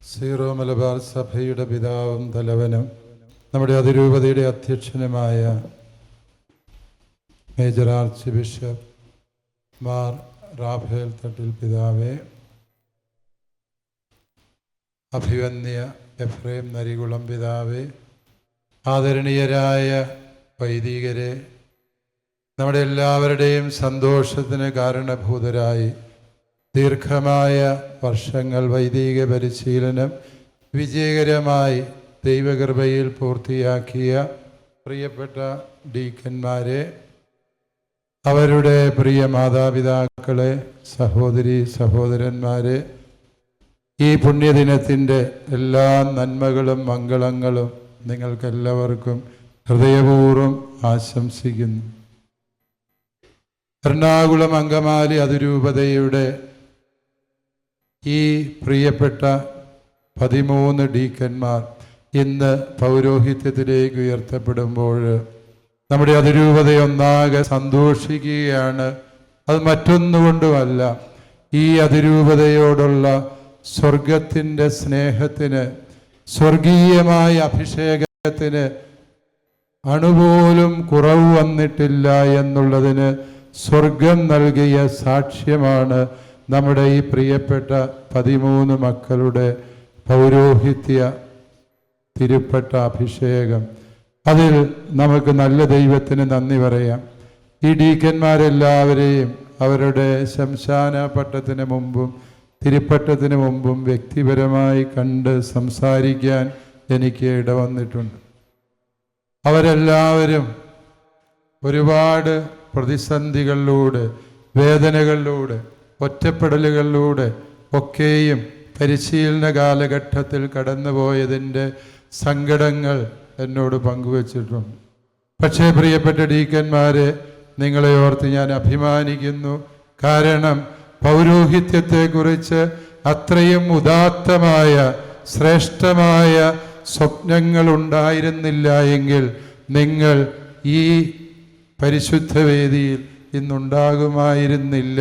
Zero Malabar സഭയുടെ പിതാവും തലവനും നമ്മുടെ അതിരൂപതയുടെ അധ്യക്ഷനുമായ major archbishop Mar Raphael Thattil പിതാവേ, അഭിവന്യ എഫ്രേം നരികുളം പിതാവേ, ആദരണീയരായ വൈദികരെ, നമ്മുടെ എല്ലാവരുടെയും സന്തോഷത്തിന് കാരണഭൂതരായി ദീർഘമായ വർഷങ്ങൾ വൈദിക പരിശീലനം വിജയകരമായി ദൈവകൃപയിൽ പൂർത്തിയാക്കിയ പ്രിയപ്പെട്ട ഡീക്കന്മാരെ, അവരുടെ പ്രിയ മാതാപിതാക്കളെ, സഹോദരി സഹോദരന്മാരെ, ഈ പുണ്യദിനത്തിൻ്റെ എല്ലാ നന്മകളും മംഗളങ്ങളും നിങ്ങൾക്കെല്ലാവർക്കും ഹൃദയപൂർവ്വം ആശംസിക്കുന്നു. എറണാകുളം അങ്കമാലി അതിരൂപതയുടെ ഈ പ്രിയപ്പെട്ട 13 ഡീക്കന്മാർ ഇന്ന് പൗരോഹിത്യത്തിലേക്ക് ഉയർത്തപ്പെടുമ്പോൾ നമ്മുടെ അതിരൂപതയൊന്നാകെ സന്തോഷിക്കുകയാണ്. അത് മറ്റൊന്നുകൊണ്ടുമല്ല, ഈ അതിരൂപതയോടുള്ള സ്വർഗത്തിൻ്റെ സ്നേഹത്തിന്, സ്വർഗീയമായ അഭിഷേകത്തിന് അണുപോലും കുറവ് വന്നിട്ടില്ല എന്നുള്ളതിന് സ്വർഗം നൽകിയ സാക്ഷ്യമാണ് നമ്മുടെ ഈ പ്രിയപ്പെട്ട 13 മക്കളുടെ പൗരോഹിത്യ തിരുപ്പെട്ട അഭിഷേകം. അതിൽ നമുക്ക് നല്ല ദൈവത്തിന് നന്ദി പറയാം. ഈ ഡീക്കന്മാരെല്ലാവരെയും അവരുടെ ശംശാന പട്ടത്തിന് മുമ്പും തിരുപ്പട്ടത്തിന് മുമ്പും വ്യക്തിപരമായി കണ്ട് സംസാരിക്കാൻ എനിക്ക് ഇടവന്നിട്ടുണ്ട്. അവരെല്ലാവരും ഒരുപാട് പ്രതിസന്ധികളിലൂടെ, വേദനകളിലൂടെ, ഒറ്റപ്പെടലുകളിലൂടെ ഒക്കെയും പരിശീലന കാലഘട്ടത്തിൽ കടന്നുപോയതിൻ്റെ സങ്കടങ്ങൾ എന്നോട് പങ്കുവച്ചിട്ടുണ്ട്. പക്ഷേ പ്രിയപ്പെട്ട ഡീക്കന്മാരെ, നിങ്ങളെ ഓർത്ത് ഞാൻ അഭിമാനിക്കുന്നു. കാരണം പൗരോഹിത്യത്തെക്കുറിച്ച് അത്രയും ഉദാത്തമായ ശ്രേഷ്ഠമായ സ്വപ്നങ്ങൾ ഉണ്ടായിരുന്നില്ല എങ്കിൽ നിങ്ങൾ ഈ പരിശുദ്ധ വേദിയിൽ ഇന്നുണ്ടാകുമായിരുന്നില്ല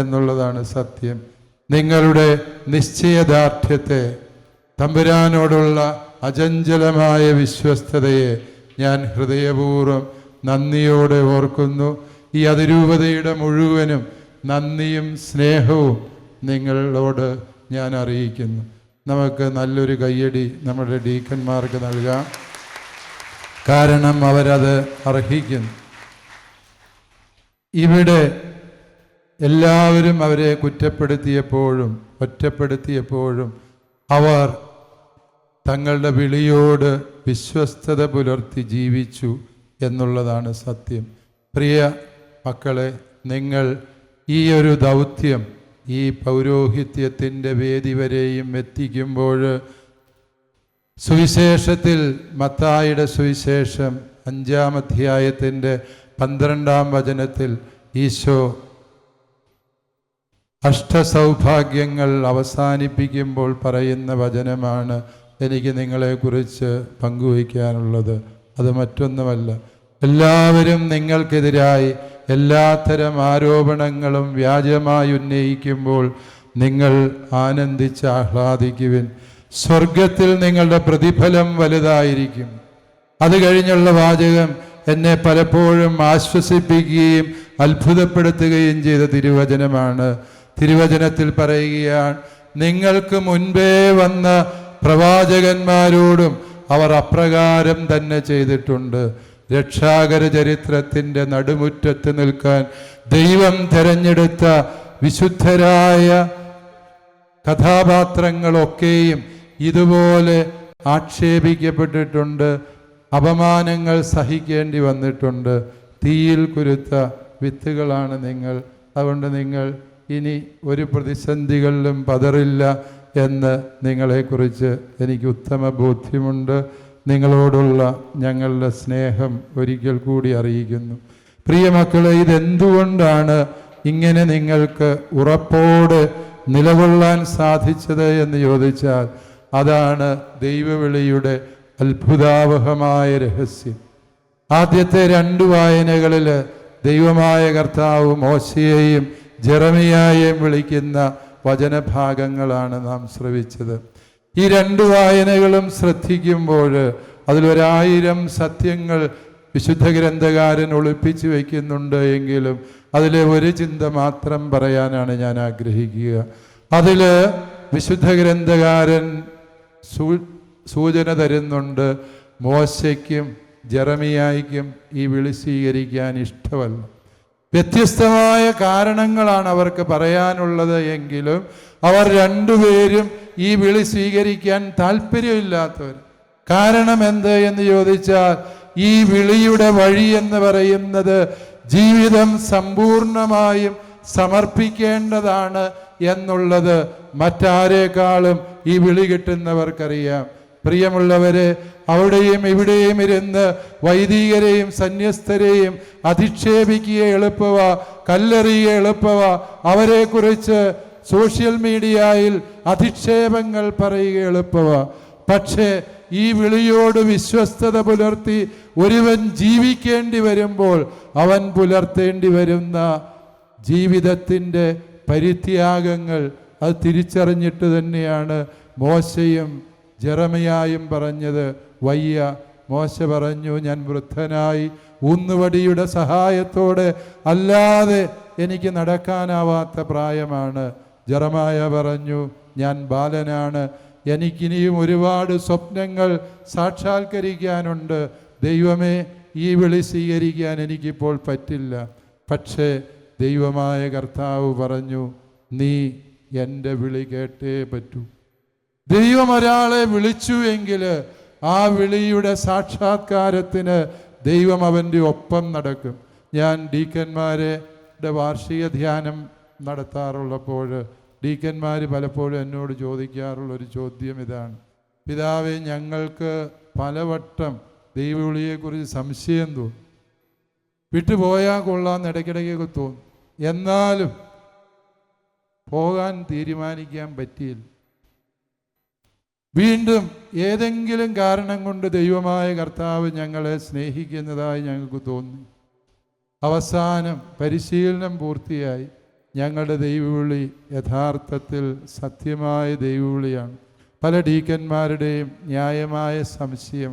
എന്നുള്ളതാണ് സത്യം. നിങ്ങളുടെ നിശ്ചയദാർഢ്യത്തെ, തമ്പുരാനോടുള്ള അചഞ്ചലമായ വിശ്വസ്തതയെ ഞാൻ ഹൃദയപൂർവ്വം നന്ദിയോടെ ഓർക്കുന്നു. ഈ അതിരൂപതയുടെ മുഴുവനും നന്ദിയും സ്നേഹവും നിങ്ങളോട് ഞാൻ അറിയിക്കുന്നു. നമുക്ക് നല്ലൊരു കയ്യടി നമ്മുടെ ഡീക്കന്മാർക്ക് നൽകാം. കാരണം അവരത് അർഹിക്കുന്നു. ഇവിടെ എല്ലാവരും അവരെ കുറ്റപ്പെടുത്തിയപ്പോഴും ഒറ്റപ്പെടുത്തിയപ്പോഴും അവർ തങ്ങളുടെ വിളിയോട് വിശ്വസ്തത പുലർത്തി ജീവിച്ചു എന്നുള്ളതാണ് സത്യം. പ്രിയ മക്കളെ, നിങ്ങൾ ഈ ഒരു ദൗത്യം, ഈ പൗരോഹിത്യത്തിൻ്റെ വേദി വരെയും എത്തിക്കുമ്പോൾ സുവിശേഷത്തിൽ മത്തായിയുടെ സുവിശേഷം 5-ാം അധ്യായത്തിൻ്റെ 12-ാം വചനത്തിൽ ഈശോ അഷ്ടസൗഭാഗ്യങ്ങൾ അവസാനിപ്പിക്കുമ്പോൾ പറയുന്ന വചനമാണ് എനിക്ക് നിങ്ങളെക്കുറിച്ച് പങ്കുവയ്ക്കാനുള്ളത്. അത് മറ്റൊന്നുമല്ല, എല്ലാവരും നിങ്ങൾക്കെതിരായി എല്ലാത്തരം ആരോപണങ്ങളും വ്യാജമായി ഉന്നയിക്കുമ്പോൾ നിങ്ങൾ ആനന്ദിച്ച് ആഹ്ലാദിക്കുവിൻ. സ്വർഗത്തിൽ നിങ്ങളുടെ പ്രതിഫലം വലുതായിരിക്കും. അത് കഴിഞ്ഞുള്ള വാചകം എന്നെ പലപ്പോഴും ആശ്വസിപ്പിക്കുകയും അത്ഭുതപ്പെടുത്തുകയും ചെയ്ത തിരുവചനമാണ്. തിരുവചനത്തിൽ പറയുകയാണ്, നിങ്ങൾക്ക് മുൻപേ വന്ന പ്രവാചകന്മാരോടും അവർ അപ്രകാരം തന്നെ ചെയ്തിട്ടുണ്ട്. രക്ഷാകര ചരിത്രത്തിൻ്റെ നടുമുറ്റത്ത് നിൽക്കാൻ ദൈവം തെരഞ്ഞെടുത്ത വിശുദ്ധരായ കഥാപാത്രങ്ങളൊക്കെയും ഇതുപോലെ ആക്ഷേപിക്കപ്പെട്ടിട്ടുണ്ട്, അപമാനങ്ങൾ സഹിക്കേണ്ടി വന്നിട്ടുണ്ട്. തീയിൽ കുരുത്ത വിത്തുകളാണ് നിങ്ങൾ. അതുകൊണ്ട് നിങ്ങൾ ഇനി ഒരു പ്രതിസന്ധികളിലും പതറില്ല എന്ന് നിങ്ങളെക്കുറിച്ച് എനിക്ക് ഉത്തമ ബോധ്യമുണ്ട്. നിങ്ങളോടുള്ള ഞങ്ങളുടെ സ്നേഹം ഒരിക്കൽ കൂടി അറിയിക്കുന്നു. പ്രിയ മക്കളെ, ഇതെന്തുകൊണ്ടാണ് ഇങ്ങനെ നിങ്ങൾക്ക് ഉറപ്പോടെ നിലകൊള്ളാൻ സാധിച്ചത് എന്ന് ചോദിച്ചാൽ അതാണ് ദൈവവിളിയുടെ അത്ഭുതാവഹമായ രഹസ്യം. ആദ്യത്തെ 2 വായനകളിൽ ദൈവമായ കർത്താവ് മോശയെയും ജെറമിയായെയും വിളിക്കുന്ന വചനഭാഗങ്ങളാണ് നാം ശ്രവിച്ചത്. ഈ 2 വായനകളും ശ്രദ്ധിക്കുമ്പോൾ അതിൽ1000 സത്യങ്ങൾ വിശുദ്ധ ഗ്രന്ഥകാരൻ ഒളിപ്പിച്ചു വയ്ക്കുന്നുണ്ട് എങ്കിലും അതിലെ ഒരു ചിന്ത മാത്രം പറയാനാണ് ഞാൻ ആഗ്രഹിക്കുക. അതിൽ വിശുദ്ധ ഗ്രന്ഥകാരൻ സൂചന തരുന്നുണ്ട്, മോശയ്ക്കും ജെറമിയായ്ക്കും ഈ വിളി സ്വീകരിക്കാൻ ഇഷ്ടമല്ല. വ്യത്യസ്തമായ കാരണങ്ങളാണ് അവർക്ക് പറയാനുള്ളത് എങ്കിലും അവർ 2 പേരും ഈ വിളി സ്വീകരിക്കാൻ താല്പര്യമില്ലാത്തവർ. കാരണം എന്ത് എന്ന് ചോദിച്ചാൽ, ഈ വിളിയുടെ വഴി എന്ന് പറയുന്നത് ജീവിതം സമ്പൂർണമായും സമർപ്പിക്കേണ്ടതാണ് എന്നുള്ളത് മറ്റാരേക്കാളും ഈ വിളി കിട്ടുന്നവർക്കറിയാം. പ്രിയമുള്ളവരെ, അവിടെയും ഇവിടെയും ഇരുന്ന് വൈദികരെയും സന്യസ്തരെയും അധിക്ഷേപിക്കുക എളുപ്പവ, കല്ലെറിയുക എളുപ്പവ, അവരെക്കുറിച്ച് സോഷ്യൽ മീഡിയയിൽ അധിക്ഷേപങ്ങൾ പറയുക എളുപ്പവ. പക്ഷേ ഈ വിളിയോട് വിശ്വസ്തത പുലർത്തി ഒരുവൻ ജീവിക്കേണ്ടി വരുമ്പോൾ അവൻ പുലർത്തേണ്ടി വരുന്ന ജീവിതത്തിൻ്റെ പരിത്യാഗങ്ങൾ അത് തിരിച്ചറിഞ്ഞിട്ട് തന്നെയാണ് മോശയും ജെറമിയായും പറഞ്ഞത്. വയ്യ, മോശ പറഞ്ഞു, ഞാൻ വൃദ്ധനായി ഊന്നുവടിയുടെ സഹായത്തോടെ അല്ലാതെ എനിക്ക് നടക്കാനാവാത്ത പ്രായമാണ്. ജെറമിയ പറഞ്ഞു, ഞാൻ ബാലനാണ്, എനിക്കിനിയും ഒരുപാട് സ്വപ്നങ്ങൾ സാക്ഷാത്കരിക്കാനുണ്ട്. ദൈവമേ, ഈ വിളി സ്വീകരിക്കാൻ എനിക്കിപ്പോൾ പറ്റില്ല. പക്ഷേ ദൈവമായ കർത്താവ് പറഞ്ഞു, നീ എൻ്റെ വിളി കേട്ടേ പറ്റൂ. ദൈവം ഒരാളെ വിളിച്ചു എങ്കിൽ ആ വിളിയുടെ സാക്ഷാത്കാരത്തിന് ദൈവം അവൻ്റെ ഒപ്പം നടക്കും. ഞാൻ ഡീക്കന്മാരുടെ വാർഷിക ധ്യാനം നടത്താറുള്ളപ്പോൾ ഡീക്കന്മാർ പലപ്പോഴും എന്നോട് ചോദിക്കാറുള്ളൊരു ചോദ്യം ഇതാണ്: പിതാവേ, ഞങ്ങൾക്ക് പലവട്ടം ദൈവവിളിയെക്കുറിച്ച് സംശയം തോന്നും, വിട്ടുപോയാൽ കൊള്ളാമെന്ന് ഇടയ്ക്കിടയ്ക്കൊക്കെ തോന്നും, എന്നാലും പോകാൻ തീരുമാനിക്കാൻ പറ്റിയില്ല. വീണ്ടും ഏതെങ്കിലും കാരണം കൊണ്ട് ദൈവമായ കർത്താവ് ഞങ്ങളെ സ്നേഹിക്കുന്നതായി ഞങ്ങൾക്ക് തോന്നി. അവസാനം പരിശീലനം പൂർത്തിയായി. ഞങ്ങളുടെ ദൈവവിളി യഥാർത്ഥത്തിൽ സത്യമായ ദൈവവിളിയാണ്. പല ഡീക്കന്മാരുടെയും ന്യായമായ സംശയം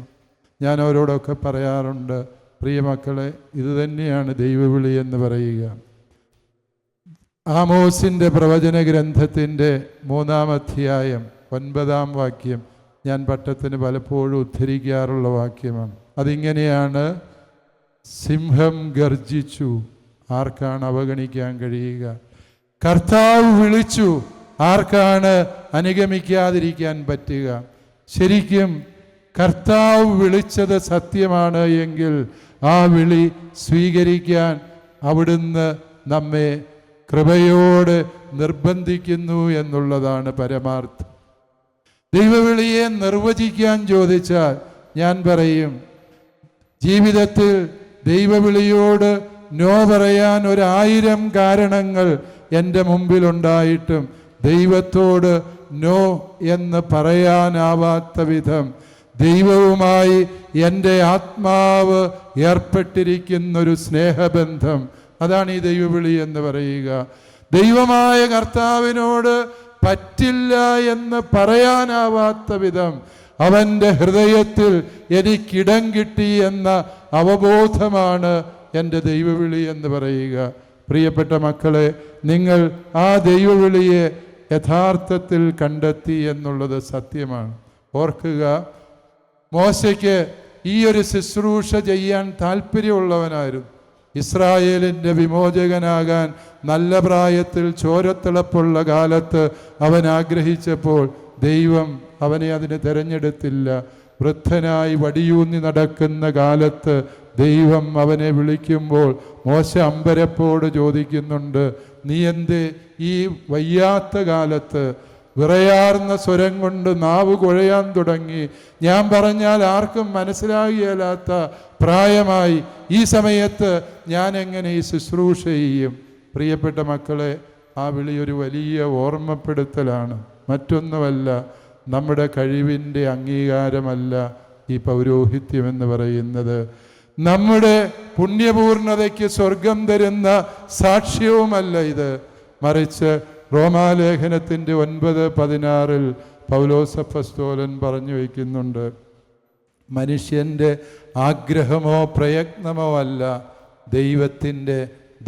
ഞാൻ അവരോടൊക്കെ പറയാറുണ്ട്, പ്രിയമക്കളെ, ഇതുതന്നെയാണ് ദൈവവിളി എന്ന് പറയുക. ആമോസിൻ്റെ പ്രവചന ഗ്രന്ഥത്തിൻ്റെ 3-ാം അധ്യായം 9-ാം വാക്യം ഞാൻ പട്ടത്തിന് പലപ്പോഴും ഉദ്ധരിക്കാറുള്ള വാക്യമാണ്. അതിങ്ങനെയാണ്: സിംഹം ഗർജിച്ചു, ആർക്കാണ് അവഗണിക്കാൻ കഴിയുക? കർത്താവ് വിളിച്ചു, ആർക്കാണ് അനുഗമിക്കാതിരിക്കാൻ പറ്റുക? ശരിക്കും കർത്താവ് വിളിച്ചത് സത്യമാണ് എങ്കിൽ ആ വിളി സ്വീകരിക്കാൻ അവിടുന്ന് നമ്മെ കൃപയോട് നിർബന്ധിക്കുന്നു എന്നുള്ളതാണ് പരമാർത്ഥം. ദൈവവിളിയെ നിർവചിക്കാൻ ചോദിച്ചാൽ ഞാൻ പറയും, ജീവിതത്തിൽ ദൈവവിളിയോട് നോ പറയാൻ 1000 കാരണങ്ങൾ എൻ്റെ മുമ്പിലുണ്ടായിട്ടും ദൈവത്തോട് നോ എന്ന് പറയാനാവാത്ത വിധം ദൈവവുമായി എൻ്റെ ആത്മാവ് ഏർപ്പെട്ടിരിക്കുന്നൊരു സ്നേഹബന്ധം, അതാണ് ഈ ദൈവവിളി എന്ന് പറയുക. ദൈവമായ കർത്താവിനോട് പറ്റില്ല എന്ന് പറയാനാവാത്ത വിധം അവൻ്റെ ഹൃദയത്തിൽ എനിക്കിടം കിട്ടി എന്ന അവബോധമാണ് എൻ്റെ ദൈവവിളി എന്ന് പറയുക. പ്രിയപ്പെട്ട മക്കളെ, നിങ്ങൾ ആ ദൈവവിളിയെ യഥാർത്ഥത്തിൽ കണ്ടെത്തി എന്നുള്ളത് സത്യമാണ്. ഓർക്കുക, മോശയ്ക്ക് ഈ ഒരു ശുശ്രൂഷ ചെയ്യാൻ താല്പര്യമുള്ളവനായിരുന്നു. ഇസ്രായേലിൻ്റെ വിമോചകനാകാൻ നല്ല പ്രായത്തിൽ ചോരത്തിളപ്പുള്ള കാലത്ത് അവൻ ആഗ്രഹിച്ചപ്പോൾ ദൈവം അവനെ അതിന് തിരഞ്ഞെടുത്തില്ല. വൃദ്ധനായി വടിയൂന്നി നടക്കുന്ന കാലത്ത് ദൈവം അവനെ വിളിക്കുമ്പോൾ മോശ അമ്പരപ്പോട് ചോദിക്കുന്നുണ്ട്, നീ എന്തേ ഈ വയ്യാത്ത കാലത്ത്? വിറയാർന്ന സ്വരം കൊണ്ട് നാവ് കുഴയാൻ തുടങ്ങി. ഞാൻ പറഞ്ഞാൽ ആർക്കും മനസ്സിലാകില്ലാത്ത പ്രായമായി. ഈ സമയത്ത് ഞാൻ എങ്ങനെ ഈ ശുശ്രൂഷ ചെയ്യും? പ്രിയപ്പെട്ട മക്കളെ, ആ വിളി ഒരു വലിയ ഓർമ്മപ്പെടുത്തലാണ്, മറ്റൊന്നുമല്ല. നമ്മുടെ കഴിവിൻ്റെ അംഗീകാരമല്ല ഈ പൗരോഹിത്യം എന്ന് പറയുന്നത്. നമ്മുടെ പുണ്യപൂർണതയ്ക്ക് സ്വർഗം തരുന്ന സാക്ഷ്യവുമല്ല ഇത്. മറിച്ച് റോമാലേഖനത്തിൻ്റെ 9:16 പൗലോസ് അപ്പോസ്തലൻ പറഞ്ഞു വയ്ക്കുന്നുണ്ട്, മനുഷ്യൻ്റെ ആഗ്രഹമോ പ്രയത്നമോ അല്ല, ദൈവത്തിൻ്റെ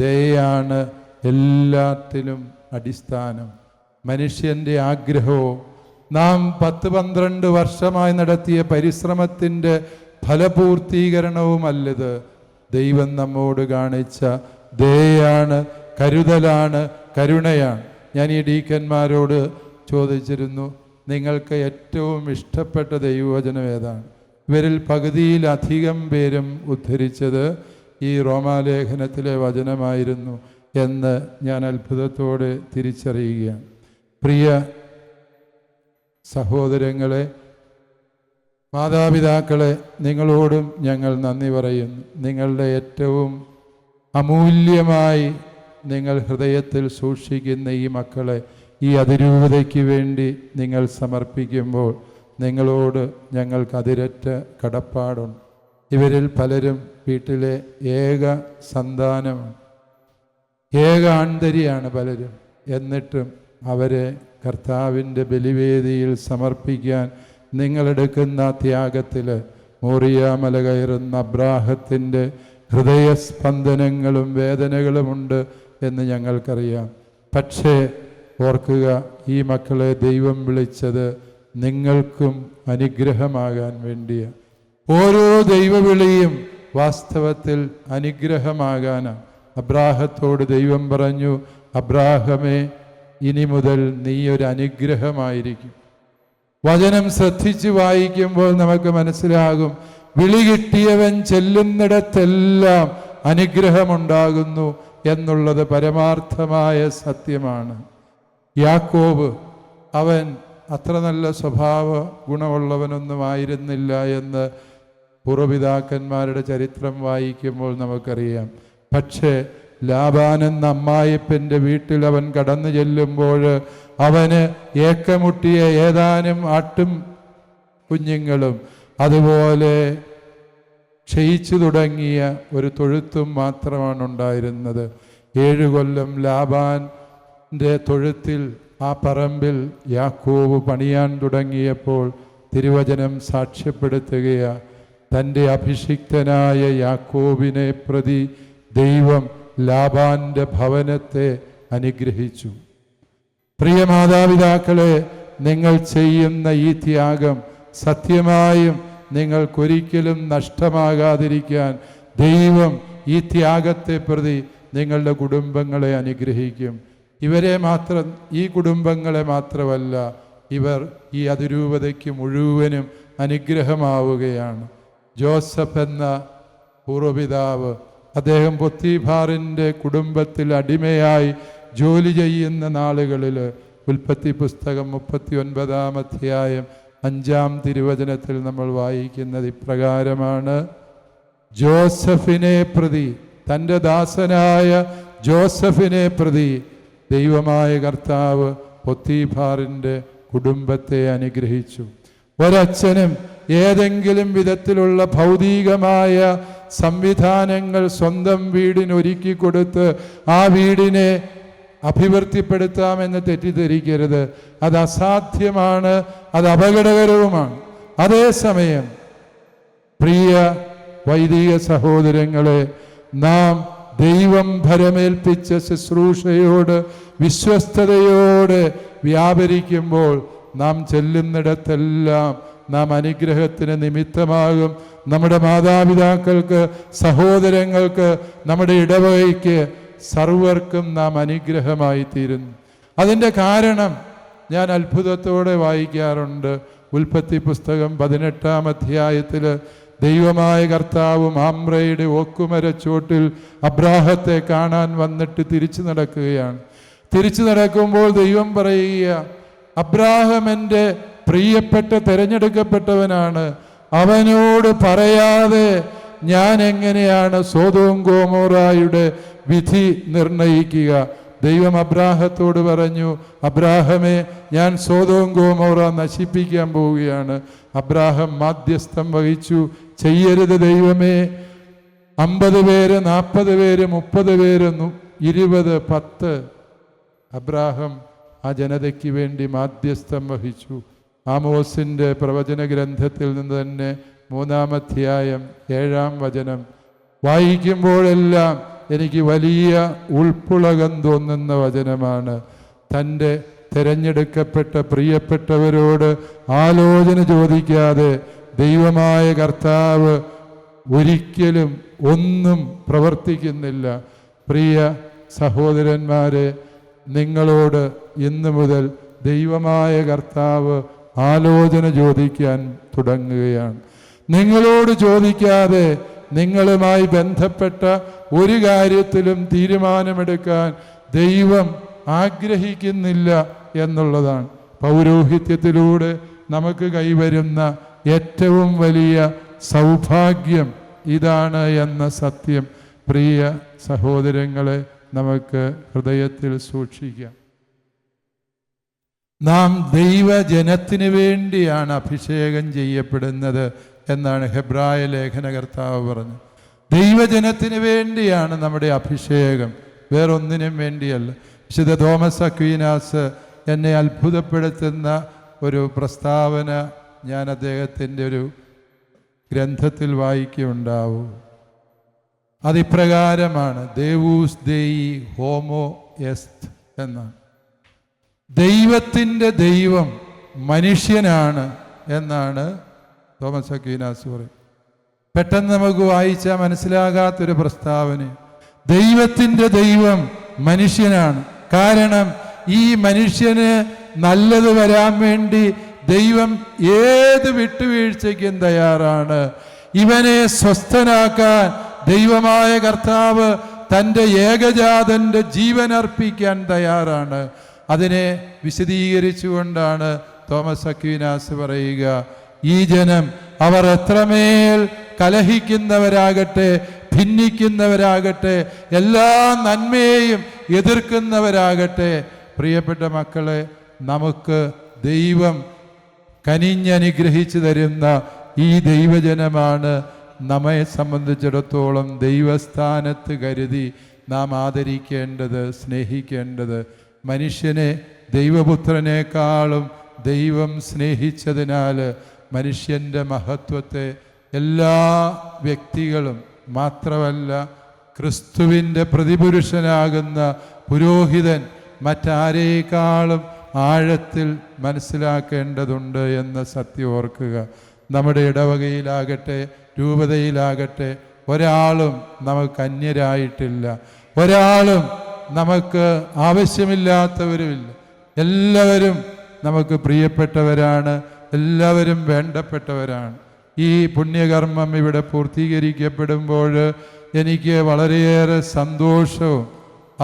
ദയയാണ് എല്ലാത്തിലും അടിസ്ഥാനം. മനുഷ്യൻ്റെ ആഗ്രഹമോ നാം 10-12 വർഷമായി നടത്തിയ പരിശ്രമത്തിൻ്റെ ഫലപൂർത്തീകരണവുമല്ലത്. ദൈവം നമ്മോട് കാണിച്ച ദയയാണ്, കരുതലാണ്, കരുണയാണ്. ഞാൻ ഈ ഡീക്കന്മാരോട് ചോദിച്ചിരുന്നു, നിങ്ങൾക്ക് ഏറ്റവും ഇഷ്ടപ്പെട്ട ദൈവവചനം ഏതാണ്? ഇവരിൽ പകുതിയിലധികം പേരും ഉദ്ധരിച്ചത് ഈ റോമാലേഖനത്തിലെ വചനമായിരുന്നു എന്ന് ഞാൻ അത്ഭുതത്തോടെ തിരിച്ചറിയുകയാണ്. പ്രിയ സഹോദരങ്ങളെ, മാതാപിതാക്കളെ, നിങ്ങളോടും ഞങ്ങൾ നന്ദി പറയുന്നു. നിങ്ങളുടെ ഏറ്റവും അമൂല്യമായി നിങ്ങൾ ഹൃദയത്തിൽ സൂക്ഷിക്കുന്ന ഈ മക്കളെ ഈ അതിരൂപതയ്ക്ക് വേണ്ടി നിങ്ങൾ സമർപ്പിക്കുമ്പോൾ നിങ്ങളോട് ഞങ്ങൾക്ക് അതിരറ്റ കടപ്പാടുണ്ട്. ഇവരിൽ പലരും വീട്ടിലെ ഏക സന്താനമാണ്, ഏക ആൺതരിയാണ് പലരും. എന്നിട്ടും അവരെ കർത്താവിൻ്റെ ബലിവേദിയിൽ സമർപ്പിക്കാൻ നിങ്ങളെടുക്കുന്ന ത്യാഗത്തിൽ മോറിയാമല കയറുന്ന അബ്രാഹത്തിൻ്റെ ഹൃദയസ്പന്ദനങ്ങളും വേദനകളുമുണ്ട് എന്ന് ഞങ്ങൾക്കറിയാം. പക്ഷേ ഓർക്കുക, ഈ മക്കളെ ദൈവം വിളിച്ചത് നിങ്ങൾക്കും അനുഗ്രഹമാകാൻ വേണ്ടിയാണ്. ഓരോ ദൈവവിളിയും വാസ്തവത്തിൽ അനുഗ്രഹമാകാനാണ്. അബ്രാഹത്തോട് ദൈവം പറഞ്ഞു, അബ്രാഹമേ, ഇനി മുതൽ നീ ഒരു അനുഗ്രഹമായിരിക്കും. വചനം ശ്രദ്ധിച്ച് വായിക്കുമ്പോൾ നമുക്ക് മനസ്സിലാകും, വിളി കിട്ടിയവൻ ചെല്ലുന്നിടത്തെല്ലാം അനുഗ്രഹമുണ്ടാകുന്നു എന്നുള്ളത് പരമാർത്ഥമായ സത്യമാണ്. യാക്കോബ്, അവൻ അത്ര നല്ല സ്വഭാവ ഗുണമുള്ളവനൊന്നും ആയിരുന്നില്ല എന്ന് പൂർവ്വപിതാക്കന്മാരുടെ ചരിത്രം വായിക്കുമ്പോൾ നമുക്കറിയാം. പക്ഷേ ലാബാൻ എന്ന അമ്മായിപ്പൻ്റെ വീട്ടിൽ അവൻ കടന്നു ചെല്ലുമ്പോൾ അവന് ഏക്കമുട്ടിയ ഏതാനും ആട്ടും കുഞ്ഞുങ്ങളും അതുപോലെ ക്ഷയിച്ചു തുടങ്ങിയ ഒരു തൊഴുത്തും മാത്രമാണ് ഉണ്ടായിരുന്നത്. 7 കൊല്ലം ലാബാൻ്റെ തൊഴുത്തിൽ, ആ പറമ്പിൽ യാക്കോബ് പണിയാൻ തുടങ്ങിയപ്പോൾ തിരുവചനം സാക്ഷ്യപ്പെടുത്തുകയാണ്, തൻ്റെ അഭിഷിക്തനായ യാക്കോബിനെ പ്രതി ദൈവം ലാബാന്റെ ഭവനത്തെ അനുഗ്രഹിച്ചു. പ്രിയ മാതാപിതാക്കളെ, നിങ്ങൾ ചെയ്യുന്ന ഈ ത്യാഗം സത്യമായും നിങ്ങൾക്കൊരിക്കലും നഷ്ടമാകാതിരിക്കാൻ ദൈവം ഈ ത്യാഗത്തെ പ്രതി നിങ്ങളുടെ കുടുംബങ്ങളെ അനുഗ്രഹിക്കും. ഇവരെ മാത്രം, ഈ കുടുംബങ്ങളെ മാത്രമല്ല, ഇവർ ഈ അതിരൂപതയ്ക്ക് മുഴുവനും അനുഗ്രഹമാവുകയാണ്. ജോസഫ് എന്ന പൂർവ്വപിതാവ്, അദ്ദേഹം പൊത്തീഫാറിൻ്റെ കുടുംബത്തിൽ അടിമയായി ജോലി ചെയ്യുന്ന നാളുകളിൽ ഉൽപ്പത്തി പുസ്തകം 39-ാം അധ്യായം 5-ാം തിരുവചനത്തിൽ നമ്മൾ വായിക്കുന്നത് ഇപ്രകാരമാണ്: ജോസഫിനെ പ്രതി, തൻ്റെ ദാസനായ ജോസഫിനെ പ്രതി ദൈവമായ കർത്താവ് പൊത്തീഫാറിൻ്റെ കുടുംബത്തെ അനുഗ്രഹിച്ചു. ഒരച്ഛനും ഏതെങ്കിലും വിധത്തിലുള്ള ഭൗതികമായ സംവിധാനങ്ങൾ സ്വന്തം വീടിനൊരുക്കി കൊടുത്ത് ആ വീടിനെ അഭിവൃദ്ധിപ്പെടുത്താമെന്ന് തെറ്റിദ്ധരിക്കരുത്. അത് അസാധ്യമാണ്, അത് അപകടകരവുമാണ്. അതേസമയം പ്രിയ വൈദിക സഹോദരങ്ങളെ, നാം ദൈവം ഭരമേൽപ്പിച്ച ശുശ്രൂഷയോട് വിശ്വസ്തയോടെ വ്യാപരിക്കുമ്പോൾ നാം ചെല്ലുന്നിടത്തെല്ലാം നാം അനുഗ്രഹത്തിന് നിമിത്തമാകും. നമ്മുടെ മാതാപിതാക്കൾക്ക്, സഹോദരങ്ങൾക്ക്, നമ്മുടെ ഇടവകയ്ക്ക്, സർവർക്കും നാം അനുഗ്രഹമായി തീരുന്നു. അതിൻ്റെ കാരണം ഞാൻ അത്ഭുതത്തോടെ വായിക്കാറുണ്ട്. ഉൽപ്പത്തി പുസ്തകം 18-ാം അധ്യായത്തിൽ ദൈവമായ കർത്താവ് മാമ്രയുടെ ഓക്കുമരച്ചോട്ടിൽ അബ്രാഹത്തെ കാണാൻ വന്നിട്ട് തിരിച്ചു നടക്കുകയാണ്. തിരിച്ചു നടക്കുമ്പോൾ ദൈവം പറയുക, അബ്രാഹം എൻ്റെ പ്രിയപ്പെട്ട തിരഞ്ഞെടുക്കപ്പെട്ടവനാണ്, അവനോട് പറയാതെ ഞാൻ എങ്ങനെയാണ് സോദോം ഗോമോറായുടെ വിധി നിർണയിക്കുക? ദൈവം അബ്രാഹത്തോട് പറഞ്ഞു, അബ്രാഹമേ, ഞാൻ സോദോം ഗോമോറ നശിപ്പിക്കാൻ പോവുകയാണ്. അബ്രാഹം മാധ്യസ്ഥം വഹിച്ചു, ചെയ്യരുത് ദൈവമേ. 50 പേര്, 40 പേര്, 30 പേര്, 20, 10 അബ്രാഹം ആ ജനതയ്ക്ക് വേണ്ടി മാധ്യസ്ഥം വഹിച്ചു. ആമോസിൻ്റെ പ്രവചന ഗ്രന്ഥത്തിൽ നിന്ന് തന്നെ 3-ാം അധ്യായം 7-ാം വചനം വായിക്കുമ്പോഴെല്ലാം എനിക്ക് വലിയ ഉൾപ്പുളകം തോന്നുന്ന വചനമാണ്. തൻ്റെ തിരഞ്ഞെടുക്കപ്പെട്ട പ്രിയപ്പെട്ടവരോട് ആലോചന ചോദിക്കാതെ ദൈവമായ കർത്താവ് ഒരിക്കലും ഒന്നും പ്രവർത്തിക്കുന്നില്ല. പ്രിയ സഹോദരന്മാരെ, നിങ്ങളോട് ഇന്നു മുതൽ ദൈവമായ കർത്താവ് ആലോചന ചോദിക്കാൻ തുടങ്ങുകയാണ്. നിങ്ങളോട് ചോദിക്കാതെ നിങ്ങളുമായി ബന്ധപ്പെട്ട ഒരു കാര്യത്തിലും തീരുമാനമെടുക്കാൻ ദൈവം ആഗ്രഹിക്കുന്നില്ല എന്നുള്ളതാണ്. പൗരോഹിത്യത്തിലൂടെ നമുക്ക് കൈവരുന്ന ഏറ്റവും വലിയ സൗഭാഗ്യം ഇതാണ് എന്ന സത്യം പ്രിയ സഹോദരങ്ങളെ നമുക്ക് ഹൃദയത്തിൽ സൂക്ഷിക്കാം. നാം ദൈവജനത്തിന് വേണ്ടിയാണ് അഭിഷേകം ചെയ്യപ്പെടുന്നത് എന്നാണ് ഹെബ്രായ ലേഖനകർത്താവ് പറഞ്ഞു. ദൈവജനത്തിന് വേണ്ടിയാണ് നമ്മുടെ അഭിഷേകം, വേറൊന്നിനും വേണ്ടിയല്ല. വിശുദ്ധ തോമസ് അക്വീനാസ് എന്നെ അത്ഭുതപ്പെടുത്തുന്ന ഒരു പ്രസ്താവന ഞാൻ അദ്ദേഹത്തിൻ്റെ ഒരു ഗ്രന്ഥത്തിൽ വായിക്കുകയുണ്ടാവും. അതിപ്രകാരമാണ്: ദേവൂസ് ദേയി ഹോമോ എസ്ത് എന്നാണ്. ദൈവത്തിൻ്റെ ദൈവം മനുഷ്യനാണ് എന്നാണ് തോമസ് അക്വീനാസ് പറയും. പെട്ടെന്ന് നമുക്ക് വായിച്ചാൽ മനസ്സിലാകാത്തൊരു പ്രസ്താവന. ദൈവത്തിൻ്റെ ദൈവം മനുഷ്യനാണ്. കാരണം ഈ മനുഷ്യന് നല്ലത് വരാൻ വേണ്ടി ദൈവം ഏത് വിട്ടുവീഴ്ചയ്ക്കും തയ്യാറാണ്. ഇവനെ സ്വസ്ഥനാക്കാൻ ദൈവമായ കർത്താവ് തൻ്റെ ഏകജാതൻ്റെ ജീവനർപ്പിക്കാൻ തയ്യാറാണ്. അതിനെ വിശദീകരിച്ചുകൊണ്ടാണ് തോമസ് അക്വീനാസ് പറയുക, ഈ ജനം അവർ എത്രമേൽ കലഹിക്കുന്നവരാകട്ടെ, ഭിന്നിക്കുന്നവരാകട്ടെ, എല്ലാ നന്മയെയും എതിർക്കുന്നവരാകട്ടെ, പ്രിയപ്പെട്ട മക്കളെ, നമുക്ക് ദൈവം കനിഞ്ഞനുഗ്രഹിച്ചു തരുന്ന ഈ ദൈവജനമാണ് നമ്മെ സംബന്ധിച്ചിടത്തോളം ദൈവസ്ഥാനത്ത് കരുതി നാം ആദരിക്കേണ്ടത്, സ്നേഹിക്കേണ്ടത്. മനുഷ്യനെ ദൈവപുത്രനേക്കാളും ദൈവം സ്നേഹിച്ചതിനാൽ മനുഷ്യൻ്റെ മഹത്വത്തെ എല്ലാ വ്യക്തികളും, മാത്രമല്ല ക്രിസ്തുവിൻ്റെ പ്രതിപുരുഷനാകുന്ന പുരോഹിതൻ മറ്റാരേക്കാളും ആഴത്തിൽ മനസ്സിലാക്കേണ്ടതുണ്ട് എന്ന സത്യം ഓർക്കുക. നമ്മുടെ ഇടവകയിലാകട്ടെ, രൂപതയിലാകട്ടെ, ഒരാളും നമുക്ക് അന്യരായിട്ടില്ല, ഒരാളും നമുക്ക് ആവശ്യമില്ലാത്തവരുമില്ല. എല്ലാവരും നമുക്ക് പ്രിയപ്പെട്ടവരാണ്, എല്ലാവരും വേണ്ടപ്പെട്ടവരാണ്. ഈ പുണ്യകർമ്മം ഇവിടെ പൂർത്തീകരിക്കപ്പെടുമ്പോൾ എനിക്ക് വളരെയേറെ സന്തോഷവും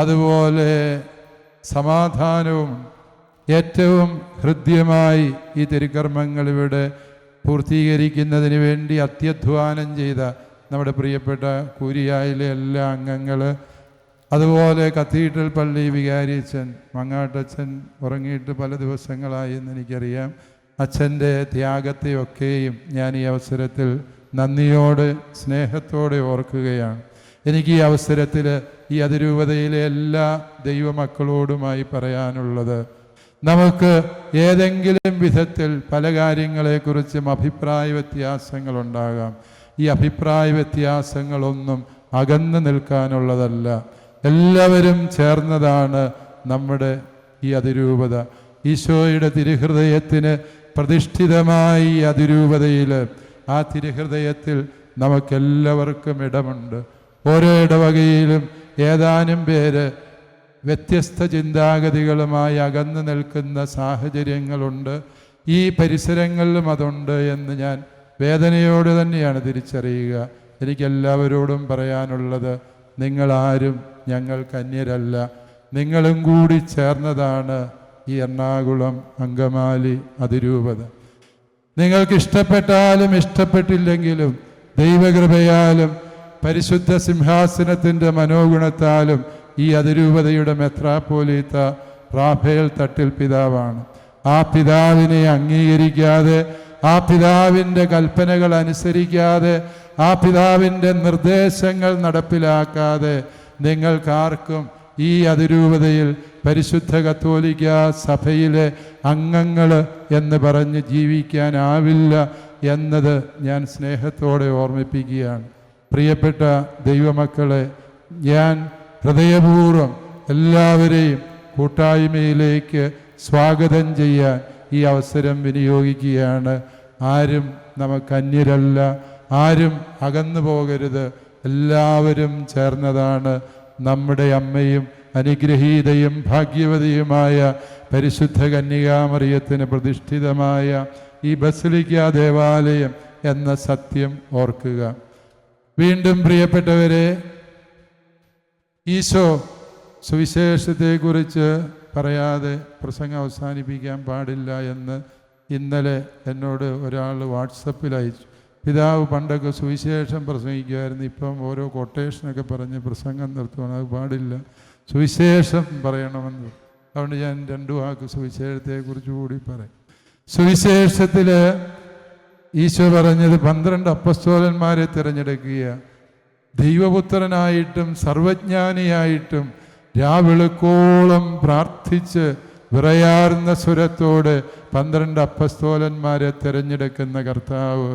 അതുപോലെ സമാധാനവും. ഏറ്റവും ഹൃദ്യമായി ഈ തിരുക്കർമ്മങ്ങൾ ഇവിടെ പൂർത്തീകരിക്കുന്നതിന് വേണ്ടി അത്യധ്വാനം ചെയ്ത നമ്മുടെ പ്രിയപ്പെട്ട കൂരിയായിലെ എല്ലാ അംഗങ്ങൾ, അതുപോലെ കത്തീഡ്രൽ പള്ളി വികാരിയച്ഛൻ മങ്ങാട്ടച്ഛൻ ഉറങ്ങിയിട്ട് പല ദിവസങ്ങളായി എന്ന് എനിക്കറിയാം. അച്ഛൻ്റെ ത്യാഗത്തെയൊക്കെയും ഞാൻ ഈ അവസരത്തിൽ നന്ദിയോടെ സ്നേഹത്തോടെ ഓർക്കുകയാണ്. എനിക്ക് ഈ അവസരത്തിൽ ഈ അതിരൂപതയിലെ എല്ലാ ദൈവമക്കളോടുമായി പറയാനുള്ളത്, നമുക്ക് ഏതെങ്കിലും വിധത്തിൽ പല കാര്യങ്ങളെക്കുറിച്ചും അഭിപ്രായ വ്യത്യാസങ്ങളുണ്ടാകാം. ഈ അഭിപ്രായ വ്യത്യാസങ്ങളൊന്നും അകന്നു നിൽക്കാനുള്ളതല്ല. എല്ലാവരും ചേർന്നതാണ് നമ്മുടെ ഈ അതിരൂപത. ഈശോയുടെ തിരുഹൃദയത്തിന് പ്രതിഷ്ഠിതമായി ഈ അതിരൂപതയിൽ, ആ തിരുഹൃദയത്തിൽ നമുക്കെല്ലാവർക്കും ഇടമുണ്ട്. ഓരോ ഇടവകയിലും ഏതാനും പേര് വ്യത്യസ്ത ചിന്താഗതികളുമായി അകന്നു നിൽക്കുന്ന സാഹചര്യങ്ങളുണ്ട്. ഈ പരിസരങ്ങളിലും അതുണ്ട് എന്ന് ഞാൻ വേദനയോട് തന്നെയാണ് തിരിച്ചറിയുക. എനിക്കെല്ലാവരോടും പറയാനുള്ളത്, നിങ്ങളാരും ഞങ്ങൾക്ക് അന്യരല്ല. നിങ്ങളും കൂടി ചേർന്നതാണ് ഈ എറണാകുളം അങ്കമാലി അതിരൂപത. നിങ്ങൾക്ക് ഇഷ്ടപ്പെട്ടാലും ഇഷ്ടപ്പെട്ടില്ലെങ്കിലും ദൈവകൃപയാലും പരിശുദ്ധ സിംഹാസനത്തിൻ്റെ മനോഗുണത്താലും ഈ അതിരൂപതയുടെ മെത്രാപ്പോലീത്ത റാഫേൽ തട്ടിൽ പിതാവാണ്. ആ പിതാവിനെ അംഗീകരിക്കാതെ, ആ പിതാവിൻ്റെ കൽപ്പനകൾ അനുസരിക്കാതെ, ആ പിതാവിൻ്റെ നിർദ്ദേശങ്ങൾ നടപ്പിലാക്കാതെ നിങ്ങൾക്കാർക്കും ഈ അതിരൂപതയിൽ പരിശുദ്ധ കത്തോലിക്ക സഭയിലെ അംഗങ്ങൾ എന്ന് പറഞ്ഞ് ജീവിക്കാനാവില്ല എന്നത് ഞാൻ സ്നേഹത്തോടെ ഓർമ്മിപ്പിക്കുകയാണ്. പ്രിയപ്പെട്ട ദൈവമക്കളെ, ഞാൻ ഹൃദയപൂർവ്വം എല്ലാവരെയും കൂട്ടായ്മയിലേക്ക് സ്വാഗതം ചെയ്യാൻ ഈ അവസരം വിനിയോഗിക്കുകയാണ്. ആരും നമുക്ക് അന്യരല്ല, ആരും അകന്നു പോകരുത്. എല്ലാവരും ചേർന്നതാണ് നമ്മുടെ അമ്മയും അനുഗ്രഹീതയും ഭാഗ്യവതിയുമായ പരിശുദ്ധ കന്യകാമറിയത്തിന് പ്രതിഷ്ഠിതമായ ഈ ബസിലിക്ക ദേവാലയം എന്ന സത്യം ഓർക്കുക. വീണ്ടും പ്രിയപ്പെട്ടവരെ, ഈശോ സുവിശേഷത്തെക്കുറിച്ച് പറയാതെ പ്രസംഗം അവസാനിപ്പിക്കാൻ പാടില്ല എന്ന് ഇന്നലെ എന്നോട് ഒരാൾ വാട്സപ്പിൽ അയച്ചു. പിതാവ് പണ്ടൊക്കെ സുവിശേഷം പ്രസംഗിക്കുമായിരുന്നു, ഇപ്പം ഓരോ കൊട്ടേഷനൊക്കെ പറഞ്ഞ് പ്രസംഗം നിർത്തുകയാണ്. അത് പാടില്ല, സുവിശേഷം പറയണമെന്ന്. അതുകൊണ്ട് ഞാൻ 2 വാക്ക് സുവിശേഷത്തെക്കുറിച്ച് കൂടി പറയും. സുവിശേഷത്തിൽ ഈശോ പറഞ്ഞത് 12 അപ്പസ്തോലന്മാരെ തിരഞ്ഞെടുക്കുക. ദൈവപുത്രനായിട്ടും സർവജ്ഞാനിയായിട്ടും രാവിളുക്കോളം പ്രാർത്ഥിച്ച് വിറയാർന്ന സ്വരത്തോടെ 12 അപ്പസ്തോലന്മാരെ തിരഞ്ഞെടുക്കുന്ന കർത്താവ്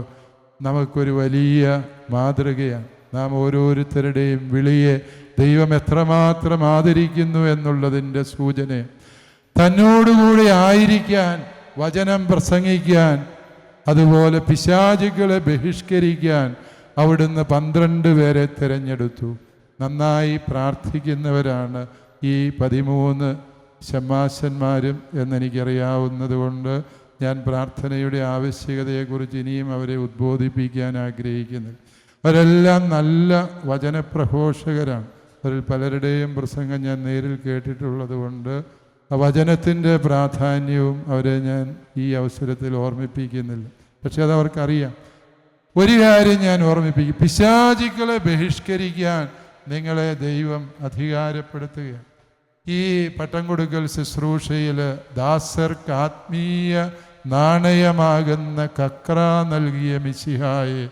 നമുക്കൊരു വലിയ മാതൃകയാണ്. നാം ഓരോരുത്തരുടെയും വിളിയെ ദൈവം എത്രമാത്രം ആദരിക്കുന്നു എന്നുള്ളതിൻ്റെ സൂചന. തന്നോടുകൂടി ആയിരിക്കാൻ, വചനം പ്രസംഗിക്കാൻ, അതുപോലെ പിശാചുക്കളെ ബഹിഷ്കരിക്കാൻ അവിടുന്ന് 12 പേരെ തിരഞ്ഞെടുത്തു. നന്നായി പ്രാർത്ഥിക്കുന്നവരാണ് ഈ 13 ശമ്മാശന്മാരും എന്നെനിക്കറിയാവുന്നത് കൊണ്ട് ഞാൻ പ്രാർത്ഥനയുടെ ആവശ്യകതയെക്കുറിച്ച് ഇനിയും അവരെ ഉദ്ബോധിപ്പിക്കാൻ ആഗ്രഹിക്കുന്നു. അവരെല്ലാം നല്ല വചനപ്രഘോഷകരാണ്. അവരിൽ പലരുടെയും പ്രസംഗം ഞാൻ നേരിൽ കേട്ടിട്ടുള്ളത് കൊണ്ട് ആ വചനത്തിൻ്റെ പ്രാധാന്യവും അവരെ ഞാൻ ഈ അവസരത്തിൽ ഓർമ്മിപ്പിക്കുന്നില്ല. പക്ഷെ അതവർക്കറിയാം. ഒരു കാര്യം ഞാൻ ഓർമ്മിപ്പിക്കും, പിശാചുക്കളെ ബഹിഷ്കരിക്കാൻ നിങ്ങളെ ദൈവം അധികാരപ്പെടുത്തുകയാണ്. ഈ പട്ടം കൊടുക്കൽ ശുശ്രൂഷയിൽ ദാസർക്ക് ആത്മീയ നാണയമാകുന്ന കക്ര നൽകിയ മിശിഹായെ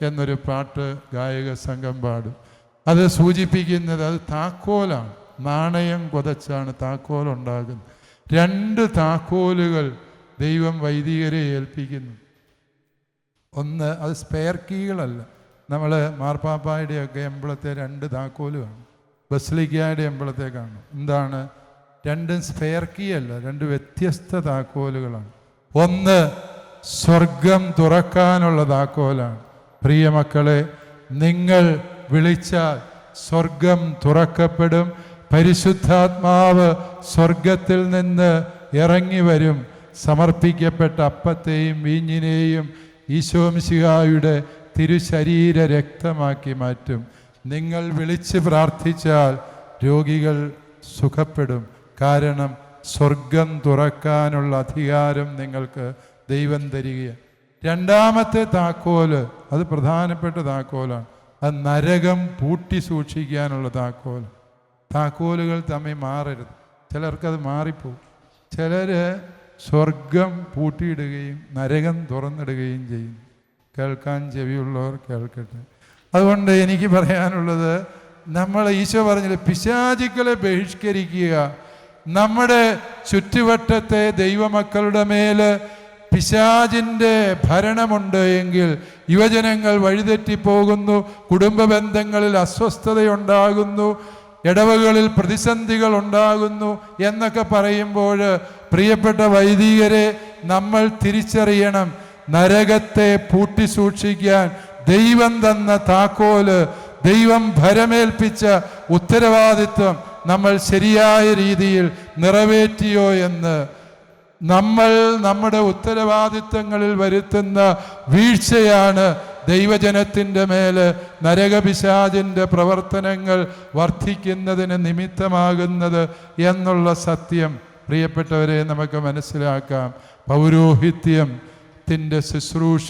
എന്നൊരു പാട്ട് ഗായക സംഘം പാടും. അത് സൂചിപ്പിക്കുന്നത് അത് താക്കോലാണ്. നാണയം കൊതച്ചാണ് താക്കോൽ ഉണ്ടാകുന്നത്. 2 താക്കോലുകൾ ദൈവം വൈദികരെ ഏൽപ്പിക്കുന്നു. ഒന്ന്, അത് സ്പെയർ കീകളല്ല. നമ്മൾ മാർപ്പാപ്പായുടെയൊക്കെ എമ്പളത്തെ 2 താക്കോല് കാണും, ബസിലിക്കയുടെ എമ്പളത്തെ കാണും. എന്താണ്? 2 സ്പെയർ കീ അല്ല, 2 വ്യത്യസ്ത താക്കോലുകളാണ്. ഒന്ന് സ്വർഗം തുറക്കാനുള്ള താക്കോലാണ്. പ്രിയ മക്കളെ, നിങ്ങൾ വിളിച്ചാൽ സ്വർഗം തുറക്കപ്പെടും. പരിശുദ്ധാത്മാവ് സ്വർഗത്തിൽ നിന്ന് ഇറങ്ങി വരും. സമർപ്പിക്കപ്പെട്ട അപ്പത്തെയും വീഞ്ഞിനെയും ഈശോമിശിഹായുടെ തിരുശരീര രക്തമാക്കി മാറ്റും. നിങ്ങൾ വിളിച്ച് പ്രാർത്ഥിച്ചാൽ രോഗികൾ സുഖപ്പെടും. കാരണം സ്വർഗം തുറക്കാനുള്ള അധികാരം നിങ്ങൾക്ക് ദൈവം തരികയാണ്. 2ാമത്തെ താക്കോല്, അത് പ്രധാനപ്പെട്ട താക്കോലാണ്. അത് നരകം പൂട്ടി സൂക്ഷിക്കാനുള്ള താക്കോൽ. താക്കോലുകൾ തമ്മിൽ മാറരുത്. ചിലർക്കത് മാറിപ്പോവും. ചിലർ സ്വർഗം പൂട്ടിയിടുകയും നരകം തുറന്നിടുകയും ചെയ്യും. കേൾക്കാൻ ചെവിയുള്ളവർ കേൾക്കട്ടെ. അതുകൊണ്ട് എനിക്ക് പറയാനുള്ളത്, നമ്മൾ ഈശോ പറഞ്ഞില്ല, പിശാചുക്കളെ ബഹിഷ്കരിക്കുക. നമ്മുടെ ചുറ്റുവട്ടത്തെ ദൈവമക്കളുടെ മേൽ പിശാചിൻ്റെ ഭരണമുണ്ട് എങ്കിൽ യുവജനങ്ങൾ വഴിതെറ്റിപ്പോകുന്നു, കുടുംബ ബന്ധങ്ങളിൽ അസ്വസ്ഥതയുണ്ടാകുന്നു, ഇടവകളിൽ പ്രതിസന്ധികൾ ഉണ്ടാകുന്നു എന്നൊക്കെ പറയുമ്പോൾ പ്രിയപ്പെട്ട വൈദികരെ, നമ്മൾ തിരിച്ചറിയണം, നരകത്തെ പൂട്ടി സൂക്ഷിക്കാൻ ദൈവം തന്ന താക്കോല്, ദൈവം ഭരമേൽപ്പിച്ച ഉത്തരവാദിത്വം നമ്മൾ ശരിയായ രീതിയിൽ നിറവേറ്റിയോ എന്ന്. നമ്മൾ നമ്മുടെ ഉത്തരവാദിത്വങ്ങളിൽ വരുത്തുന്ന വീഴ്ചയാണ് ദൈവജനത്തിൻ്റെ മേൽ നരകപിശാചിൻ്റെ പ്രവർത്തനങ്ങൾ വർദ്ധിക്കുന്നതിന് നിമിത്തമാകുന്നത് എന്നുള്ള സത്യം പ്രിയപ്പെട്ടവരെ നമുക്ക് മനസ്സിലാക്കാം. പൗരോഹിത്യത്തിൻ്റെ ശുശ്രൂഷ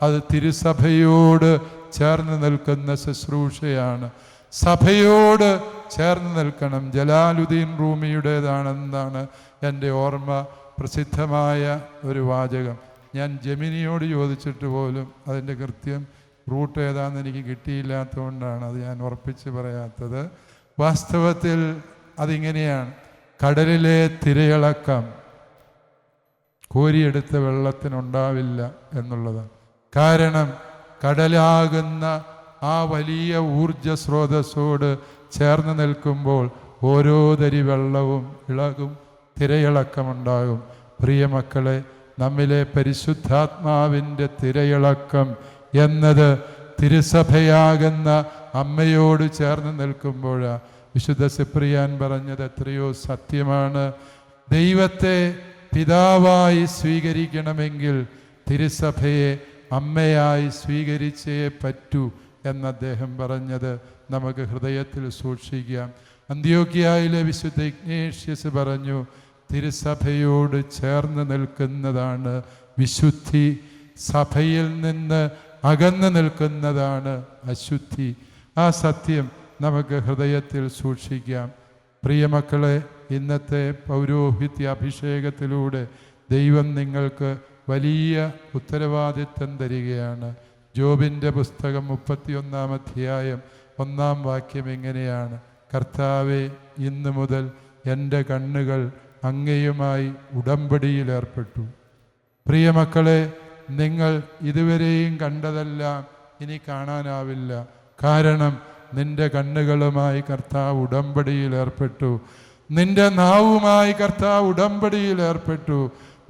അത് തിരുസഭയോട് ചേർന്ന് നിൽക്കുന്ന ശുശ്രൂഷയാണ്. സഭയോട് ചേർന്ന് നിൽക്കണം. ജലാലുദ്ദീൻ റൂമിയുടേതാണെന്നാണ് എൻ്റെ ഓർമ്മ. പ്രസിദ്ധമായ ഒരു വാചകം. ഞാൻ ജെമിനിയോട് ചോദിച്ചിട്ട് പോലും അതിൻ്റെ കൃത്യം റൂട്ട് ഏതാണെന്ന് എനിക്ക് കിട്ടിയില്ലാത്തതുകൊണ്ടാണ് അത് ഞാൻ ഉറപ്പിച്ച് പറയാത്തത്. വാസ്തവത്തിൽ അതിങ്ങനെയാണ്: കടലിലെ തിരയിളക്കം കോരിയെടുത്ത വെള്ളത്തിനുണ്ടാവില്ല എന്നുള്ളതാണ്. കാരണം കടലാകുന്ന ആ വലിയ ഊർജ സ്രോതസ്സോട് ചേർന്ന് നിൽക്കുമ്പോൾ ഓരോ തരി വെള്ളവും ഇളകും, തിരയിളക്കമുണ്ടാകും. പ്രിയമക്കളെ, നമ്മിലെ പരിശുദ്ധാത്മാവിൻ്റെ തിരയിളക്കം എന്നത് തിരുസഭയാകുന്ന അമ്മയോട് ചേർന്ന് നിൽക്കുമ്പോഴാണ്. വിശുദ്ധ സിപ്രിയാൻ പറഞ്ഞത് എത്രയോ സത്യമാണ്. ദൈവത്തെ പിതാവായി സ്വീകരിക്കണമെങ്കിൽ തിരുസഭയെ അമ്മയായി സ്വീകരിച്ചേ പറ്റൂ എന്ന് അദ്ദേഹം പറഞ്ഞത് നമുക്ക് ഹൃദയത്തിൽ സൂക്ഷിക്കാം. അന്ത്യോക്യയിലെ വിശുദ്ധ ഇഗ്നേഷ്യസ് പറഞ്ഞു, തിരുസഭയോട് ചേർന്ന് നിൽക്കുന്നതാണ് വിശുദ്ധി, സഭയിൽ നിന്ന് അകന്നു നിൽക്കുന്നതാണ് അശുദ്ധി. ആ സത്യം നമുക്ക് ഹൃദയത്തിൽ സൂക്ഷിക്കാം. പ്രിയമക്കളെ, ഇന്നത്തെ പൗരോഹിത്യ അഭിഷേകത്തിലൂടെ ദൈവം നിങ്ങൾക്ക് വലിയ ഉത്തരവാദിത്വം തരികയാണ്. ജോബിൻ്റെ പുസ്തകം 31-ാം അധ്യായം 1-ാം വാക്യം ഇങ്ങനെയാണ്: കർത്താവേ, ഇന്നു മുതൽ എൻ്റെ കണ്ണുകൾ അങ്ങയുമായി ഉടമ്പടിയിലേർപ്പെട്ടു. പ്രിയമക്കളെ, നിങ്ങൾ ഇതുവരെയും കണ്ടതെല്ലാം ഇനി കാണാനാവില്ല. കാരണം നിന്റെ കണ്ണുകളുമായി കർത്താവ് ഉടമ്പടിയിലേർപ്പെട്ടു, നിന്റെ നാവുമായി കർത്താവ് ഉടമ്പടിയിലേർപ്പെട്ടു,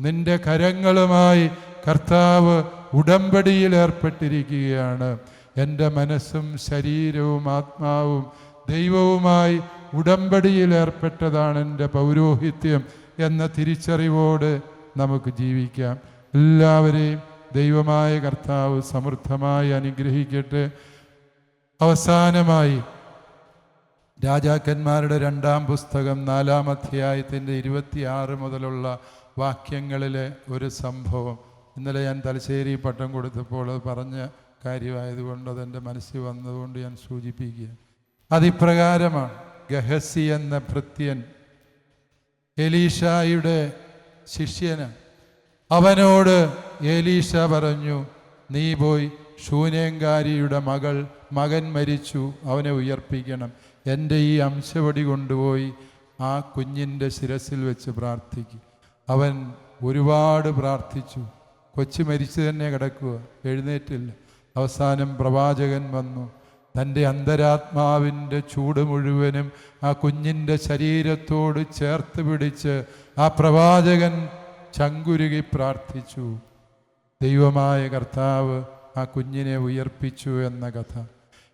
നിന്റെ കരങ്ങളുമായി കർത്താവ് ഉടമ്പടിയിലേർപ്പെട്ടിരിക്കുകയാണ്. എൻ്റെ മനസ്സും ശരീരവും ആത്മാവും ദൈവവുമായി ഉടമ്പടിയിലേർപ്പെട്ടതാണ് എൻ്റെ പൗരോഹിത്യം എന്ന തിരിച്ചറിവോട് നമുക്ക് ജീവിക്കാം. എല്ലാവരെയും ദൈവമായ കർത്താവ് സമൃദ്ധമായി അനുഗ്രഹിക്കട്ടെ. അവസാനമായി രാജാക്കന്മാരുടെ 2-ാം പുസ്തകം 4-ാം അധ്യായത്തിൻ്റെ 26 മുതലുള്ള വാക്യങ്ങളിലെ ഒരു സംഭവം ഇന്നലെ ഞാൻ തലശ്ശേരി പട്ടം കൊടുത്തപ്പോൾ അത് പറഞ്ഞ കാര്യമായതുകൊണ്ട് അതെൻ്റെ മനസ്സിൽ വന്നതുകൊണ്ട് ഞാൻ സൂചിപ്പിക്കുക. അതിപ്രകാരമാണ്: ഗഹസി എന്ന ഭൃത്യൻ എലീഷായുടെ ശിഷ്യന്. അവനോട് എലീഷ പറഞ്ഞു, നീ പോയി ശൂനേങ്കാരിയുടെ മകൻ മരിച്ചു, അവനെ ഉയർപ്പിക്കണം. എൻ്റെ ഈ അംശവടി കൊണ്ടുപോയി ആ കുഞ്ഞിൻ്റെ ശിരസിൽ വെച്ച് പ്രാർത്ഥിക്കും. അവൻ ഒരുപാട് പ്രാർത്ഥിച്ചു. കൊച്ചു മരിച്ചു തന്നെ കിടക്കുക, എഴുന്നേറ്റില്ല. അവസാനം പ്രവാചകൻ വന്നു. തൻ്റെ അന്തരാത്മാവിൻ്റെ ചൂട് മുഴുവനും ആ കുഞ്ഞിൻ്റെ ശരീരത്തോട് ചേർത്ത് പിടിച്ച് ആ പ്രവാചകൻ ചങ്കുരുകി പ്രാർത്ഥിച്ചു. ദൈവമായ കർത്താവ് ആ കുഞ്ഞിനെ ഉയർപ്പിച്ചു എന്ന കഥ.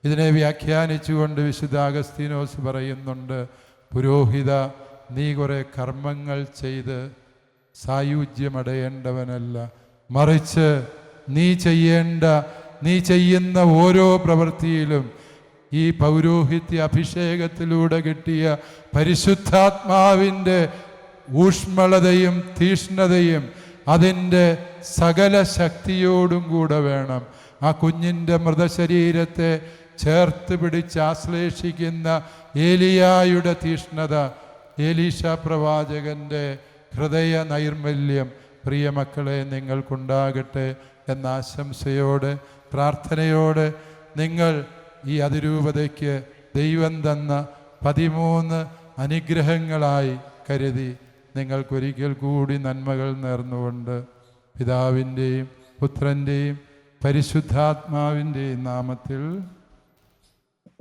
ഇതിനെ വ്യാഖ്യാനിച്ചുകൊണ്ട് വിശുദ്ധ അഗസ്തീനോസ് പറയുന്നുണ്ട്, പുരോഹിത, നീ കുറെ കർമ്മങ്ങൾ ചെയ്ത് സായുജ്യമടയേണ്ടവനല്ല, മറിച്ച് നീ ചെയ്യുന്ന ഓരോ പ്രവൃത്തിയിലും ഈ പൗരോഹിത്യ അഭിഷേകത്തിലൂടെ കിട്ടിയ പരിശുദ്ധാത്മാവിൻ്റെ ഊഷ്മളതയും തീഷ്ണതയും അതിൻ്റെ സകല ശക്തിയോടും കൂടെ വേണം. ആ കുഞ്ഞിൻ്റെ മൃതശരീരത്തെ ചേർത്ത് പിടിച്ച് ആശ്ലേഷിക്കുന്ന ഏലിയായുടെ തീഷ്ണത, എലീശ പ്രവാചകൻ്റെ ഹൃദയ നൈർമല്യം പ്രിയമക്കളെ നിങ്ങൾക്കുണ്ടാകട്ടെ എന്ന ആശംസയോടെ പ്രാർത്ഥനയോടെ നിങ്ങൾ ഈ അതിരൂപതയ്ക്ക് ദൈവം തന്ന 13 അനുഗ്രഹങ്ങളായി കരുതി നിങ്ങൾക്കൊരിക്കൽ കൂടി നന്മകൾ നേർന്നുകൊണ്ട് പിതാവിൻ്റെയും പുത്രൻ്റെയും പരിശുദ്ധാത്മാവിൻ്റെയും നാമത്തിൽ